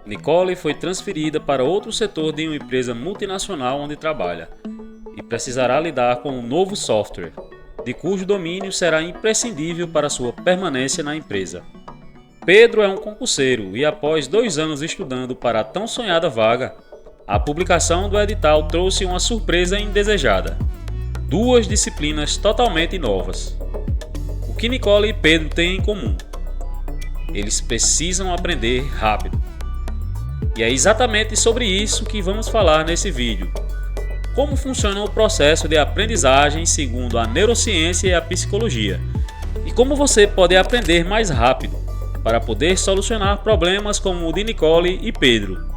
Nicole foi transferida para outro setor de uma empresa multinacional onde trabalha e precisará lidar com um novo software, de cujo domínio será imprescindível para sua permanência na empresa. Pedro é um concurseiro e, após 2 anos estudando para a tão sonhada vaga, a publicação do edital trouxe uma surpresa indesejada: 2 disciplinas totalmente novas. O que Nicole e Pedro têm em comum? Eles precisam aprender rápido. E é exatamente sobre isso que vamos falar nesse vídeo. Como funciona o processo de aprendizagem segundo a neurociência e a psicologia, e como você pode aprender mais rápido para poder solucionar problemas como o de Nicole e Pedro,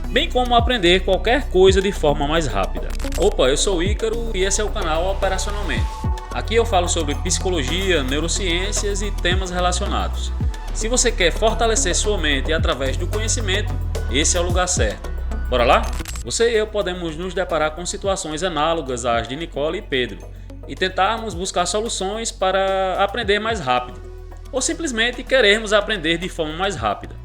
bem como aprender qualquer coisa de forma mais rápida. Opa, eu sou o Ícaro e esse é o canal Operacionalmente. Aqui eu falo sobre psicologia, neurociências e temas relacionados. Se você quer fortalecer sua mente através do conhecimento, esse é o lugar certo. Bora lá? Você e eu podemos nos deparar com situações análogas às de Nicole e Pedro e tentarmos buscar soluções para aprender mais rápido, ou simplesmente querermos aprender de forma mais rápida.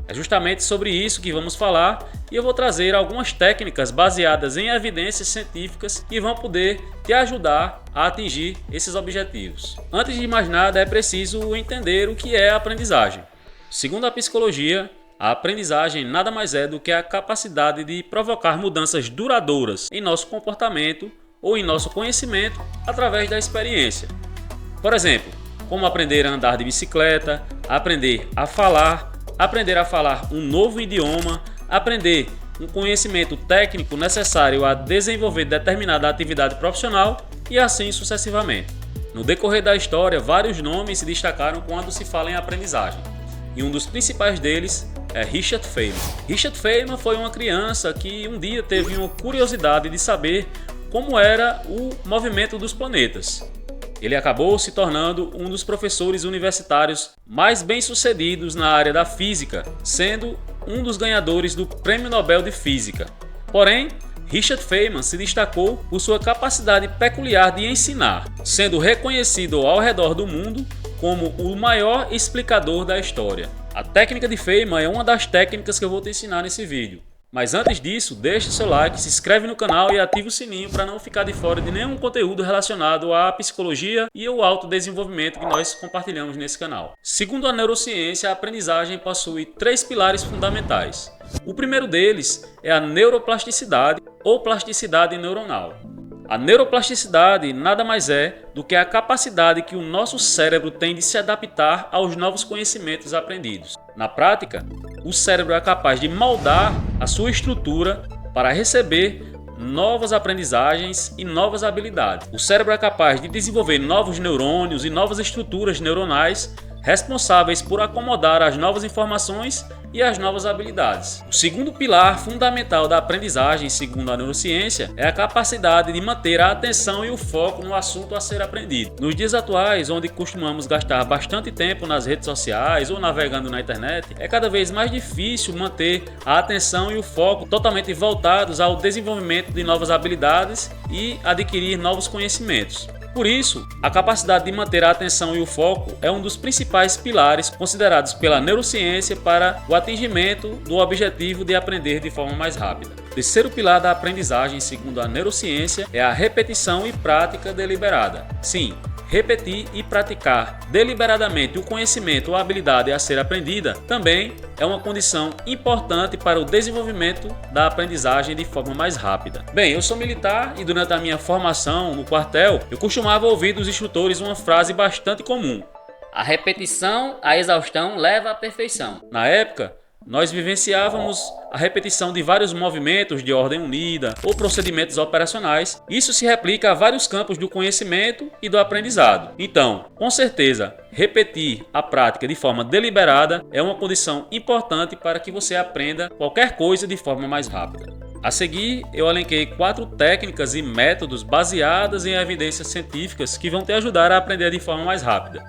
É justamente sobre isso que vamos falar e eu vou trazer algumas técnicas baseadas em evidências científicas que vão poder te ajudar a atingir esses objetivos. Antes de mais nada, é preciso entender o que é a aprendizagem. Segundo a psicologia, a aprendizagem nada mais é do que a capacidade de provocar mudanças duradouras em nosso comportamento ou em nosso conhecimento através da experiência. Por exemplo, como aprender a andar de bicicleta, aprender a falar um novo idioma, aprender um conhecimento técnico necessário a desenvolver determinada atividade profissional e assim sucessivamente. No decorrer da história, vários nomes se destacaram quando se fala em aprendizagem, e um dos principais deles é Richard Feynman. Richard Feynman foi uma criança que um dia teve uma curiosidade de saber como era o movimento dos planetas. Ele acabou se tornando um dos professores universitários mais bem-sucedidos na área da física, sendo um dos ganhadores do Prêmio Nobel de Física. Porém, Richard Feynman se destacou por sua capacidade peculiar de ensinar, sendo reconhecido ao redor do mundo como o maior explicador da história. A técnica de Feynman é uma das técnicas que eu vou te ensinar nesse vídeo. Mas antes disso, deixe seu like, se inscreve no canal e ative o sininho para não ficar de fora de nenhum conteúdo relacionado à psicologia e ao autodesenvolvimento que nós compartilhamos nesse canal. Segundo a neurociência, a aprendizagem possui 3 pilares fundamentais. O primeiro deles é a neuroplasticidade ou plasticidade neuronal. A neuroplasticidade nada mais é do que a capacidade que o nosso cérebro tem de se adaptar aos novos conhecimentos aprendidos. Na prática, o cérebro é capaz de moldar a sua estrutura para receber novas aprendizagens e novas habilidades. O cérebro é capaz de desenvolver novos neurônios e novas estruturas neuronais responsáveis por acomodar as novas informações e as novas habilidades. O segundo pilar fundamental da aprendizagem, segundo a neurociência, é a capacidade de manter a atenção e o foco no assunto a ser aprendido. Nos dias atuais, onde costumamos gastar bastante tempo nas redes sociais ou navegando na internet, é cada vez mais difícil manter a atenção e o foco totalmente voltados ao desenvolvimento de novas habilidades e adquirir novos conhecimentos. Por isso, a capacidade de manter a atenção e o foco é um dos principais pilares considerados pela neurociência para o atingimento do objetivo de aprender de forma mais rápida. O terceiro pilar da aprendizagem, segundo a neurociência, é a repetição e prática deliberada. Sim, repetir e praticar deliberadamente o conhecimento ou a habilidade a ser aprendida também é uma condição importante para o desenvolvimento da aprendizagem de forma mais rápida. Bem, eu sou militar e durante a minha formação no quartel, eu costumava ouvir dos instrutores uma frase bastante comum: a repetição, a exaustão leva à perfeição. Na época, nós vivenciávamos a repetição de vários movimentos de ordem unida ou procedimentos operacionais. Isso se replica a vários campos do conhecimento e do aprendizado. Então, com certeza, repetir a prática de forma deliberada é uma condição importante para que você aprenda qualquer coisa de forma mais rápida. A seguir, eu elenquei 4 técnicas e métodos baseadas em evidências científicas que vão te ajudar a aprender de forma mais rápida.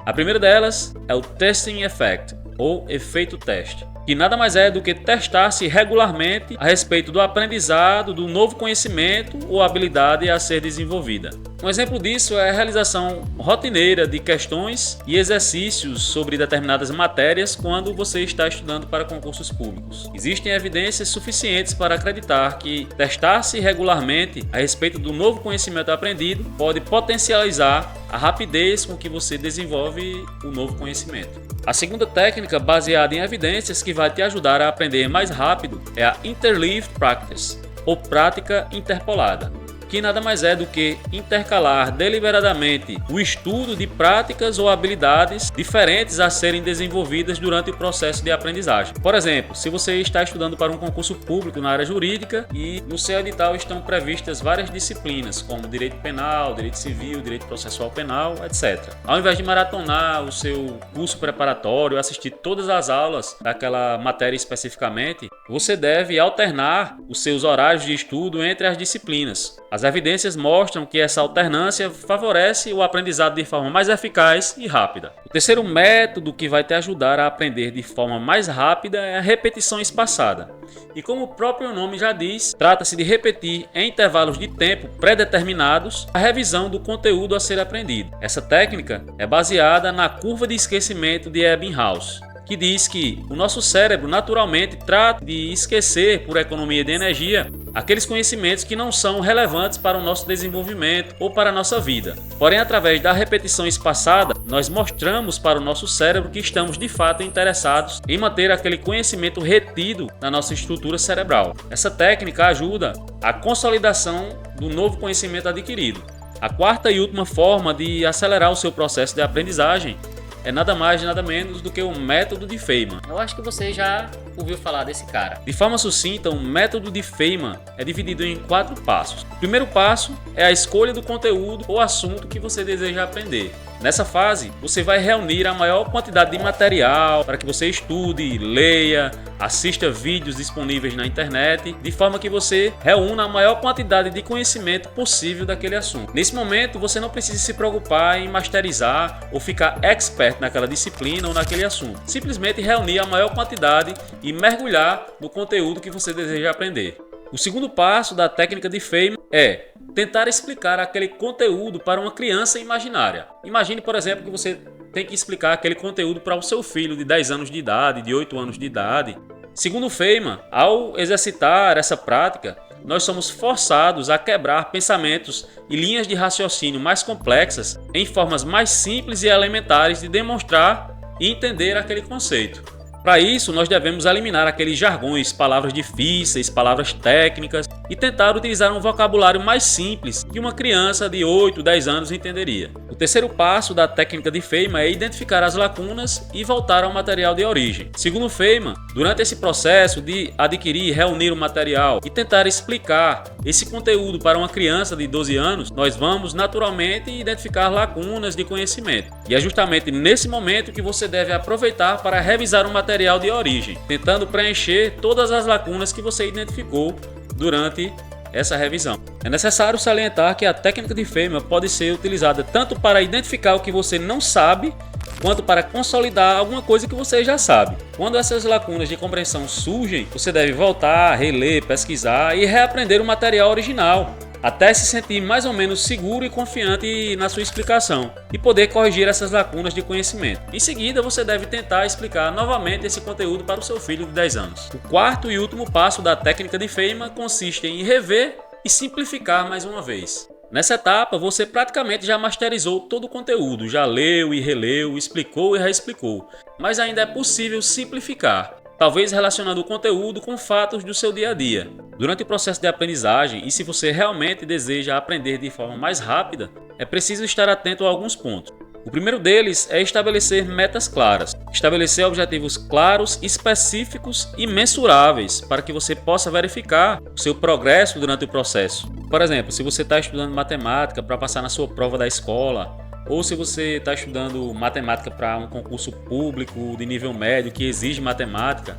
A primeira delas é o Testing Effect, ou efeito teste. que nada mais é do que testar-se regularmente a respeito do aprendizado, do novo conhecimento ou habilidade a ser desenvolvida. Um exemplo disso é a realização rotineira de questões e exercícios sobre determinadas matérias quando você está estudando para concursos públicos. Existem evidências suficientes para acreditar que testar-se regularmente a respeito do novo conhecimento aprendido pode potencializar a rapidez com que você desenvolve o novo conhecimento. A segunda técnica, baseada em evidências que vai te ajudar a aprender mais rápido, é a Interleaved Practice, ou prática interpolada, que nada mais é do que intercalar deliberadamente o estudo de práticas ou habilidades diferentes a serem desenvolvidas durante o processo de aprendizagem. Por exemplo, se você está estudando para um concurso público na área jurídica e no seu edital estão previstas várias disciplinas, como direito penal, direito civil, direito processual penal, etc. Ao invés de maratonar o seu curso preparatório, assistir todas as aulas daquela matéria especificamente, você deve alternar os seus horários de estudo entre as disciplinas. As evidências mostram que essa alternância favorece o aprendizado de forma mais eficaz e rápida. O terceiro método que vai te ajudar a aprender de forma mais rápida é a repetição espaçada. E como o próprio nome já diz, trata-se de repetir em intervalos de tempo pré-determinados a revisão do conteúdo a ser aprendido. Essa técnica é baseada na curva de esquecimento de Ebbinghaus, que diz que o nosso cérebro naturalmente trata de esquecer, por economia de energia, aqueles conhecimentos que não são relevantes para o nosso desenvolvimento ou para a nossa vida. Porém, através da repetição espaçada, nós mostramos para o nosso cérebro que estamos de fato interessados em manter aquele conhecimento retido na nossa estrutura cerebral. Essa técnica ajuda a consolidação do novo conhecimento adquirido. A quarta e última forma de acelerar o seu processo de aprendizagem é nada mais nada menos do que o método de Feynman. Eu acho que você já ouviu falar desse cara. De forma sucinta, o método de Feynman é dividido em 4 passos. O primeiro passo é a escolha do conteúdo ou assunto que você deseja aprender. Nessa fase, você vai reunir a maior quantidade de material para que você estude, leia, assista vídeos disponíveis na internet, de forma que você reúna a maior quantidade de conhecimento possível daquele assunto. Nesse momento, você não precisa se preocupar em masterizar ou ficar expert naquela disciplina ou naquele assunto. Simplesmente reunir a maior quantidade e mergulhar no conteúdo que você deseja aprender. O segundo passo da técnica de Feynman é tentar explicar aquele conteúdo para uma criança imaginária. Imagine, por exemplo, que você tem que explicar aquele conteúdo para o seu filho de 10 anos de idade, de 8 anos de idade. Segundo Feynman, ao exercitar essa prática, nós somos forçados a quebrar pensamentos e linhas de raciocínio mais complexas em formas mais simples e elementares de demonstrar e entender aquele conceito. Para isso, nós devemos eliminar aqueles jargões, palavras difíceis, palavras técnicas e tentar utilizar um vocabulário mais simples que uma criança de 8, 10 anos entenderia. O terceiro passo da técnica de Feynman é identificar as lacunas e voltar ao material de origem. Segundo Feynman, durante esse processo de adquirir e reunir o material e tentar explicar esse conteúdo para uma criança de 12 anos, nós vamos naturalmente identificar lacunas de conhecimento. E é justamente nesse momento que você deve aproveitar para revisar o material de origem, tentando preencher todas as lacunas que você identificou durante essa revisão. É necessário salientar que a técnica de Feynman pode ser utilizada tanto para identificar o que você não sabe, quanto para consolidar alguma coisa que você já sabe. Quando essas lacunas de compreensão surgem, você deve voltar, reler, pesquisar e reaprender o material original, até se sentir mais ou menos seguro e confiante na sua explicação e poder corrigir essas lacunas de conhecimento. Em seguida, você deve tentar explicar novamente esse conteúdo para o seu filho de 10 anos. O quarto e último passo da técnica de Feynman consiste em rever e simplificar mais uma vez. Nessa etapa, você praticamente já masterizou todo o conteúdo, já leu e releu, explicou e reexplicou, mas ainda é possível simplificar, talvez relacionando o conteúdo com fatos do seu dia a dia. Durante o processo de aprendizagem, e se você realmente deseja aprender de forma mais rápida, é preciso estar atento a alguns pontos. O primeiro deles é estabelecer metas claras, estabelecer objetivos claros, específicos e mensuráveis para que você possa verificar o seu progresso durante o processo. Por exemplo, se você está estudando matemática para passar na sua prova da escola, ou se você está estudando matemática para um concurso público de nível médio que exige matemática,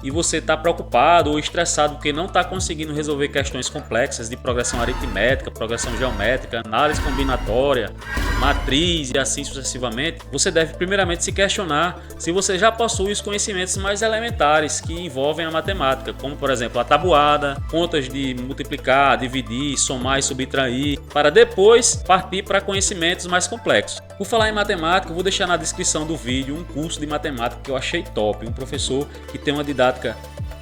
e você está preocupado ou estressado porque não está conseguindo resolver questões complexas de progressão aritmética, progressão geométrica, análise combinatória, matriz e assim sucessivamente, você deve primeiramente se questionar se você já possui os conhecimentos mais elementares que envolvem a matemática, como por exemplo a tabuada, contas de multiplicar, dividir, somar e subtrair, para depois partir para conhecimentos mais complexos. Por falar em matemática, eu vou deixar na descrição do vídeo um curso de matemática que eu achei top, um professor que tem uma didática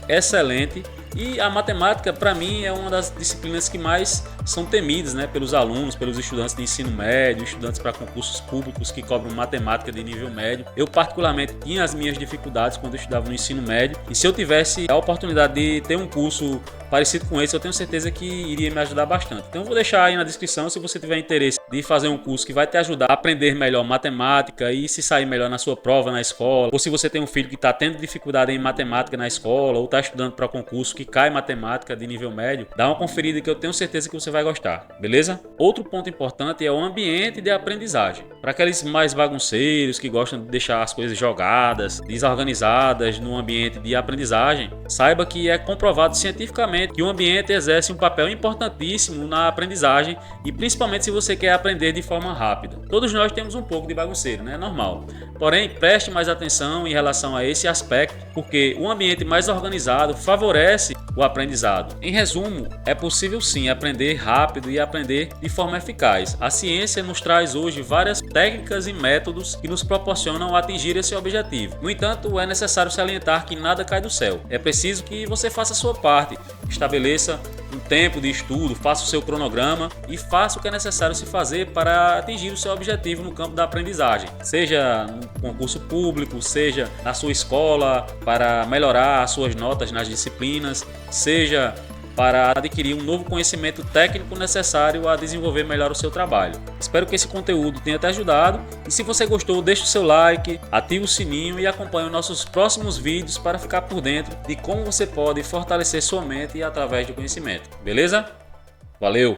excelente. E a matemática, para mim, é uma das disciplinas que mais são temidas, né, pelos alunos, pelos estudantes de ensino médio, estudantes para concursos públicos que cobram matemática de nível médio. Eu, particularmente, tinha as minhas dificuldades quando eu estudava no ensino médio. E se eu tivesse a oportunidade de ter um curso parecido com esse, eu tenho certeza que iria me ajudar bastante. Então eu vou deixar aí na descrição, se você tiver interesse de fazer um curso que vai te ajudar a aprender melhor matemática e se sair melhor na sua prova na escola, ou se você tem um filho que está tendo dificuldade em matemática na escola, ou está estudando para concurso que cai matemática de nível médio, dá uma conferida que eu tenho certeza que você vai gostar, beleza? Outro ponto importante é o ambiente de aprendizagem. Para aqueles mais bagunceiros que gostam de deixar as coisas jogadas, desorganizadas no ambiente de aprendizagem, saiba que é comprovado cientificamente que o ambiente exerce um papel importantíssimo na aprendizagem e principalmente se você quer aprender de forma rápida. Todos nós temos um pouco de bagunceiro, né? É normal. Porém, preste mais atenção em relação a esse aspecto, porque um ambiente mais organizado favorece o aprendizado. Em resumo, é possível sim aprender rápido e aprender de forma eficaz. A ciência nos traz hoje várias técnicas e métodos que nos proporcionam atingir esse objetivo. No entanto, é necessário salientar que nada cai do céu. É preciso que você faça a sua parte, estabeleça um tempo de estudo, faça o seu cronograma e faça o que é necessário se fazer para atingir o seu objetivo no campo da aprendizagem, seja no concurso público, seja na sua escola para melhorar as suas notas nas disciplinas, seja para adquirir um novo conhecimento técnico necessário a desenvolver melhor o seu trabalho. Espero que esse conteúdo tenha te ajudado e se você gostou, deixe o seu like, ative o sininho e acompanhe os nossos próximos vídeos para ficar por dentro de como você pode fortalecer sua mente através do conhecimento. Beleza? Valeu!